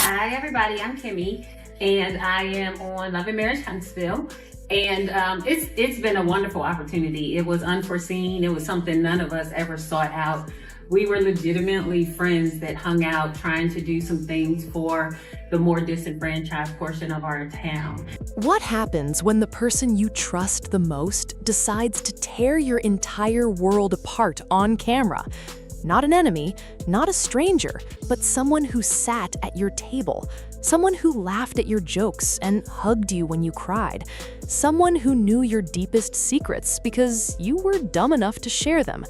Hi, everybody. I'm Kimmi, and I am on Love and Marriage Huntsville. And it's been a wonderful opportunity. It was unforeseen. It was something none of us ever sought out. We were legitimately friends that hung out trying to do some things for the more disenfranchised portion of our town. What happens when the person you trust the most decides to tear your entire world apart on camera? Not an enemy, not a stranger, but someone who sat at your table. Someone who laughed at your jokes and hugged you when you cried. Someone who knew your deepest secrets because you were dumb enough to share them.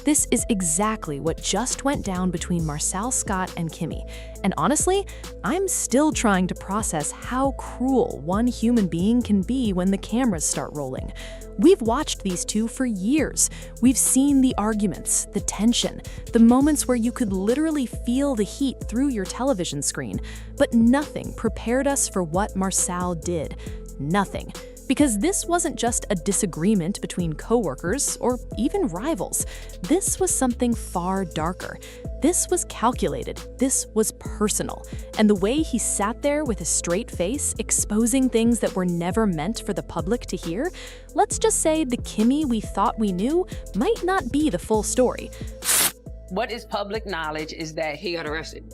This is exactly what just went down between Marcel Scott and Kimmi. And honestly, I'm still trying to process how cruel one human being can be when the cameras start rolling. We've watched these two for years. We've seen the arguments, the tension, the moments where you could literally feel the heat through your television screen. But nothing prepared us for what Marsau did. Nothing. Because this wasn't just a disagreement between coworkers or even rivals. This was something far darker. This was calculated. This was personal. And the way he sat there with a straight face, exposing things that were never meant for the public to hear, let's just say the Kimmi we thought we knew might not be the full story. What is public knowledge is that he got arrested.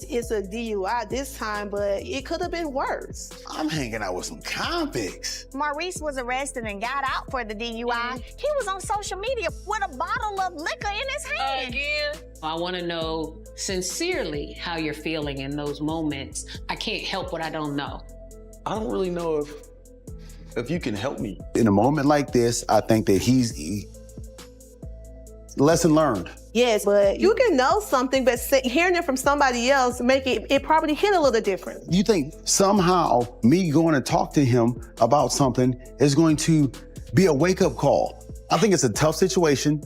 It's a DUI this time, but it could have been worse. I'm hanging out with some convicts. Maurice was arrested and got out for the DUI. He was on social media with a bottle of liquor in his hand. Again? I want to know sincerely how you're feeling in those moments. I can't help what I don't know. I don't really know if you can help me. In a moment like this, I think that lesson learned. Yes, but you can know something, but hearing it from somebody else make it probably hit a little different. You think somehow me going to talk to him about something is going to be a wake-up call? I think it's a tough situation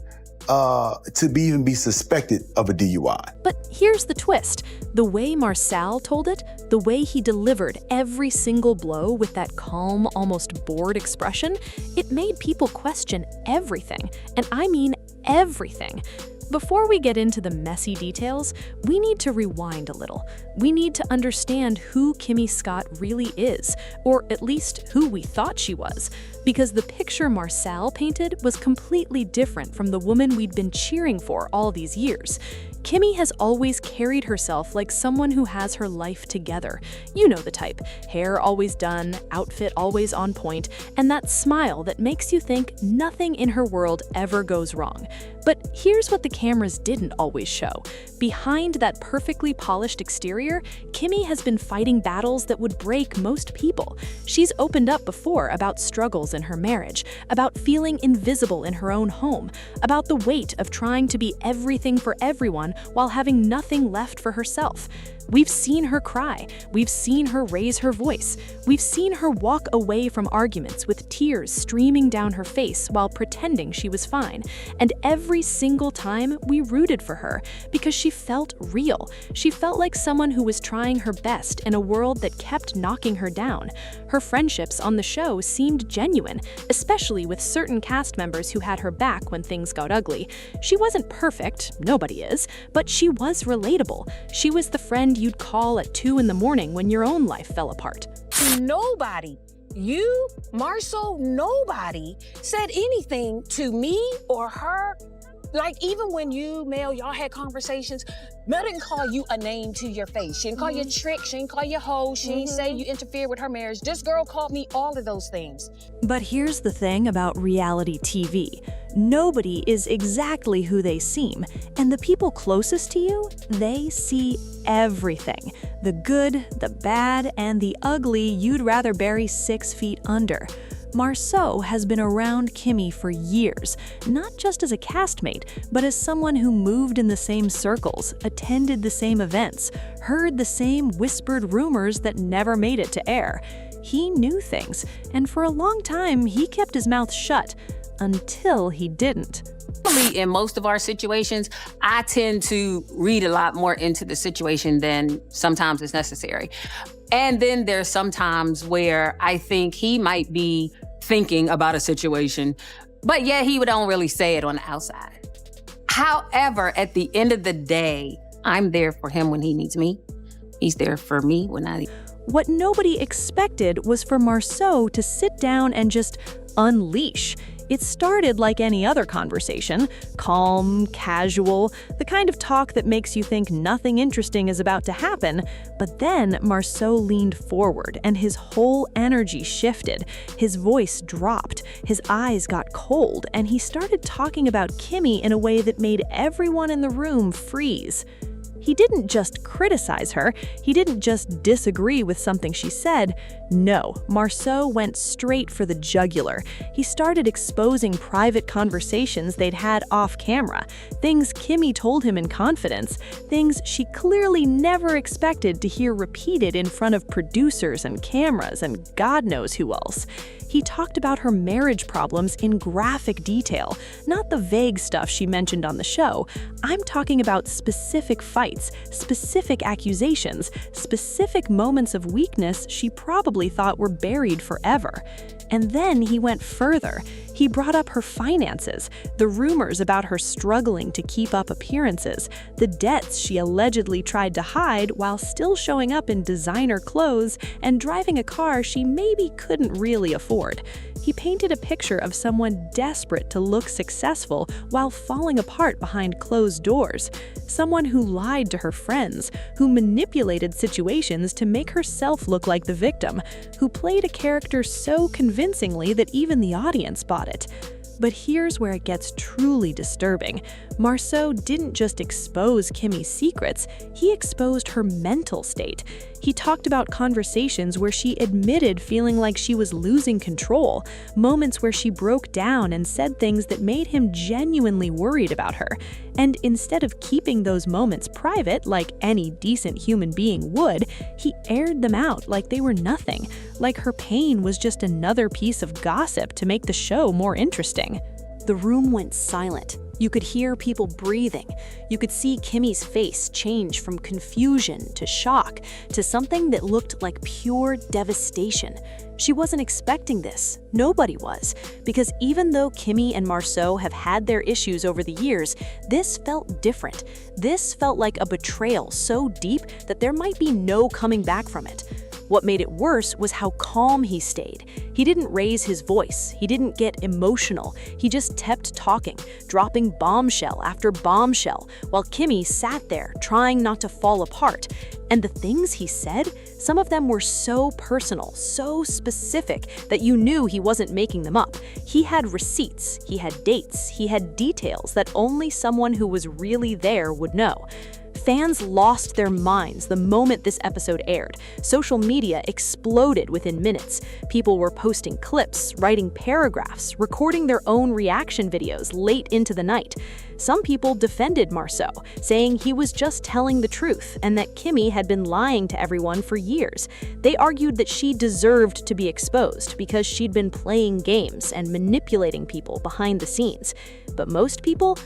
to even be suspected of a DUI. But here's the twist. The way Marcel told it, the way he delivered every single blow with that calm, almost bored expression, it made people question everything. And I mean everything. Before we get into the messy details, we need to rewind a little. We need to understand who Kimmi Scott really is, or at least who we thought she was, because the picture Marcel painted was completely different from the woman we'd been cheering for all these years. Kimmi has always carried herself like someone who has her life together. You know the type. Hair always done, outfit always on point, and that smile that makes you think nothing in her world ever goes wrong. But here's what the cameras didn't always show. Behind that perfectly polished exterior, Kimmi has been fighting battles that would break most people. She's opened up before about struggles in her marriage, about feeling invisible in her own home, about the weight of trying to be everything for everyone while having nothing left for herself. We've seen her cry. We've seen her raise her voice. We've seen her walk away from arguments with tears streaming down her face while pretending she was fine. And every single time we rooted for her because she felt real. She felt like someone who was trying her best in a world that kept knocking her down. Her friendships on the show seemed genuine, especially with certain cast members who had her back when things got ugly. She wasn't perfect, nobody is, but she was relatable. She was the friend you'd call at 2 in the morning when your own life fell apart. Nobody, you, Marsau, nobody said anything to me or her. Like, even when you, Mel, y'all had conversations, Mel didn't call you a name to your face. She didn't call you a trick. She didn't call you a hoe. She didn't say you interfered with her marriage. This girl called me all of those things. But here's the thing about reality TV. Nobody is exactly who they seem, and the people closest to you, they see everything. The good, the bad, and the ugly you'd rather bury 6 feet under. Marsau has been around Kimmi for years, not just as a castmate, but as someone who moved in the same circles, attended the same events, heard the same whispered rumors that never made it to air. He knew things, and for a long time he kept his mouth shut, until he didn't. In most of our situations, I tend to read a lot more into the situation than sometimes is necessary. And then there's some times where I think he might be thinking about a situation, but yet he don't really say it on the outside. However, at the end of the day, I'm there for him when he needs me. He's there for me when I need. What nobody expected was for Marsau to sit down and just unleash. It started like any other conversation, calm, casual, the kind of talk that makes you think nothing interesting is about to happen. But then Marsau leaned forward and his whole energy shifted. His voice dropped, his eyes got cold, and he started talking about Kimmi in a way that made everyone in the room freeze. He didn't just criticize her, he didn't just disagree with something she said. No, Marsau went straight for the jugular. He started exposing private conversations they'd had off camera, things Kimmi told him in confidence, things she clearly never expected to hear repeated in front of producers and cameras and God knows who else. He talked about her marriage problems in graphic detail, not the vague stuff she mentioned on the show. I'm talking about specific fights, specific accusations, specific moments of weakness she probably thought were buried forever. And then he went further. He brought up her finances, the rumors about her struggling to keep up appearances, the debts she allegedly tried to hide while still showing up in designer clothes and driving a car she maybe couldn't really afford. He painted a picture of someone desperate to look successful while falling apart behind closed doors. Someone who lied to her friends, who manipulated situations to make herself look like the victim, who played a character so convincingly that even the audience bought it. But here's where it gets truly disturbing. Marsau didn't just expose Kimmi's secrets, he exposed her mental state. He talked about conversations where she admitted feeling like she was losing control, moments where she broke down and said things that made him genuinely worried about her. And instead of keeping those moments private like any decent human being would, he aired them out like they were nothing, like her pain was just another piece of gossip to make the show more interesting. The room went silent. You could hear people breathing. You could see Kimmi's face change from confusion to shock to something that looked like pure devastation. She wasn't expecting this. Nobody was. Because even though Kimmi and Marsau have had their issues over the years, this felt different. This felt like a betrayal so deep that there might be no coming back from it. What made it worse was how calm he stayed. He didn't raise his voice. He didn't get emotional. He just kept talking, dropping bombshell after bombshell, while Kimmi sat there trying not to fall apart. And the things he said, some of them were so personal, so specific that you knew he wasn't making them up. He had receipts, he had dates, he had details that only someone who was really there would know. Fans lost their minds the moment this episode aired. Social media exploded within minutes. People were posting clips, writing paragraphs, recording their own reaction videos late into the night. Some people defended Marsau, saying he was just telling the truth and that Kimmi had been lying to everyone for years. They argued that she deserved to be exposed because she'd been playing games and manipulating people behind the scenes. But most people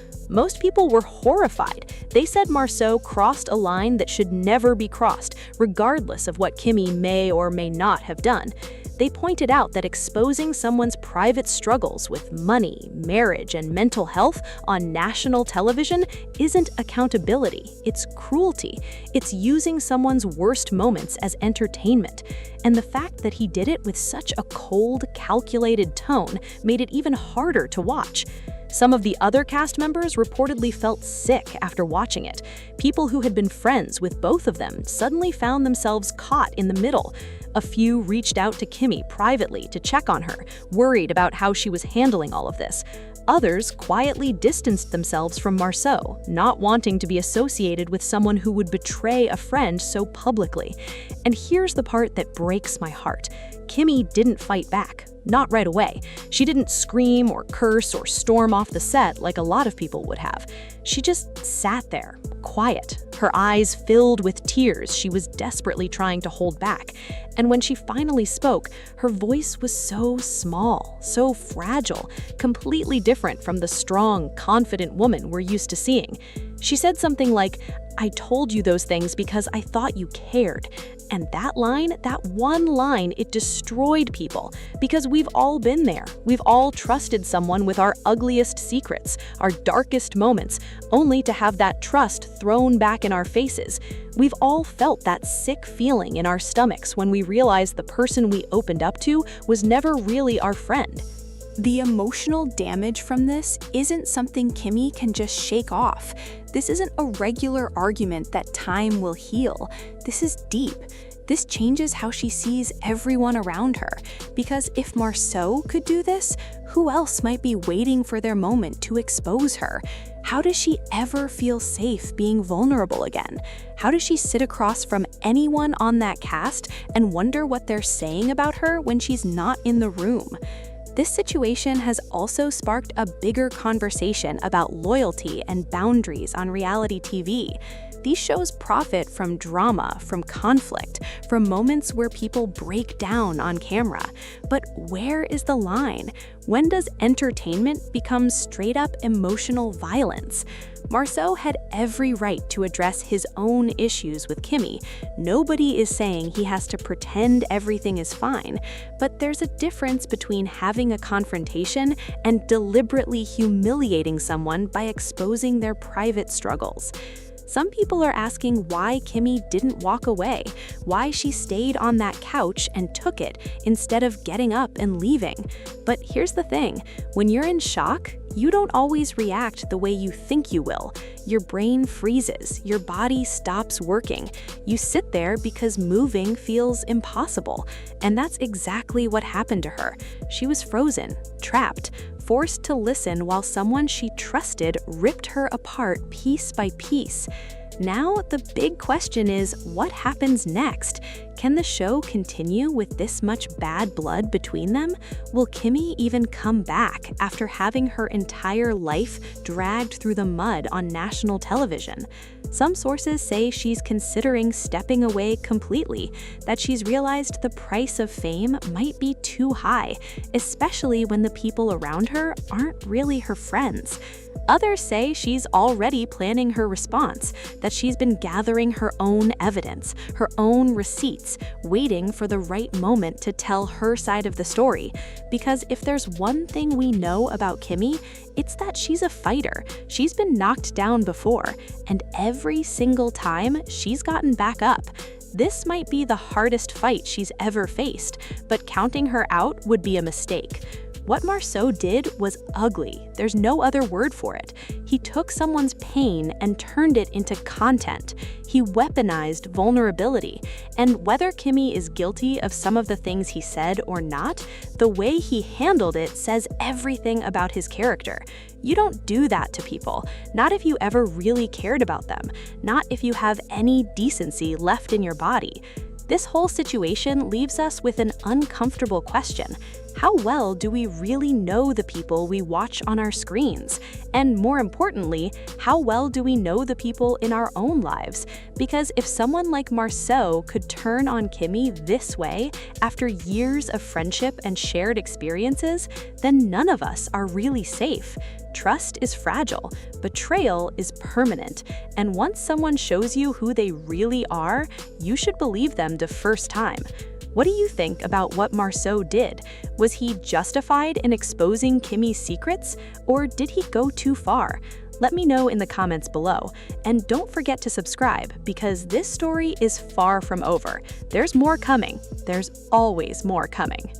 were horrified. They said Marsau crossed a line that should never be crossed, regardless of what Kimmi may or may not have done. They pointed out that exposing someone's private struggles with money, marriage, and mental health on national television isn't accountability, it's cruelty. It's using someone's worst moments as entertainment. And the fact that he did it with such a cold, calculated tone made it even harder to watch. Some of the other cast members reportedly felt sick after watching it. People who had been friends with both of them suddenly found themselves caught in the middle. A few reached out to Kimmi privately to check on her, worried about how she was handling all of this. Others quietly distanced themselves from Marsau, not wanting to be associated with someone who would betray a friend so publicly. And here's the part that breaks my heart. Kimmi didn't fight back. Not right away. She didn't scream or curse or storm off the set like a lot of people would have. She just sat there, quiet, her eyes filled with tears she was desperately trying to hold back. And when she finally spoke, her voice was so small, so fragile, completely different from the strong, confident woman we're used to seeing. She said something like, I told you those things because I thought you cared. And that line, that one line, it destroyed people because we've all been there. We've all trusted someone with our ugliest secrets, our darkest moments, only to have that trust thrown back in our faces. We've all felt that sick feeling in our stomachs when we realized the person we opened up to was never really our friend. The emotional damage from this isn't something Kimmi can just shake off. This isn't a regular argument that time will heal. This is deep. This changes how she sees everyone around her. Because if Marsau could do this, who else might be waiting for their moment to expose her? How does she ever feel safe being vulnerable again? How does she sit across from anyone on that cast and wonder what they're saying about her when she's not in the room? This situation has also sparked a bigger conversation about loyalty and boundaries on reality TV. These shows profit from drama, from conflict, from moments where people break down on camera. But where is the line? When does entertainment become straight-up emotional violence? Marsau had every right to address his own issues with Kimmi. Nobody is saying he has to pretend everything is fine, but there's a difference between having a confrontation and deliberately humiliating someone by exposing their private struggles. Some people are asking why Kimmi didn't walk away, why she stayed on that couch and took it instead of getting up and leaving. But here's the thing, when you're in shock, you don't always react the way you think you will. Your brain freezes, your body stops working. You sit there because moving feels impossible. And that's exactly what happened to her. She was frozen, trapped, forced to listen while someone she trusted ripped her apart piece by piece. Now, the big question is, what happens next? Can the show continue with this much bad blood between them? Will Kimmi even come back after having her entire life dragged through the mud on national television? Some sources say she's considering stepping away completely, that she's realized the price of fame might be too high, especially when the people around her aren't really her friends. Others say she's already planning her response, that she's been gathering her own evidence, her own receipts, waiting for the right moment to tell her side of the story. Because if there's one thing we know about Kimmi, it's that she's a fighter. She's been knocked down before, and every single time, she's gotten back up. This might be the hardest fight she's ever faced, but counting her out would be a mistake. What Marsau did was ugly. There's no other word for it. He took someone's pain and turned it into content. He weaponized vulnerability. And whether Kimmi is guilty of some of the things he said or not, the way he handled it says everything about his character. You don't do that to people, not if you ever really cared about them, not if you have any decency left in your body. This whole situation leaves us with an uncomfortable question. How well do we really know the people we watch on our screens? And more importantly, how well do we know the people in our own lives? Because if someone like Marsau could turn on Kimmi this way after years of friendship and shared experiences, then none of us are really safe. Trust is fragile, betrayal is permanent, and once someone shows you who they really are, you should believe them the first time. What do you think about what Marsau did? Was he justified in exposing Kimmi's secrets, or did he go too far? Let me know in the comments below. And don't forget to subscribe, because this story is far from over. There's more coming. There's always more coming.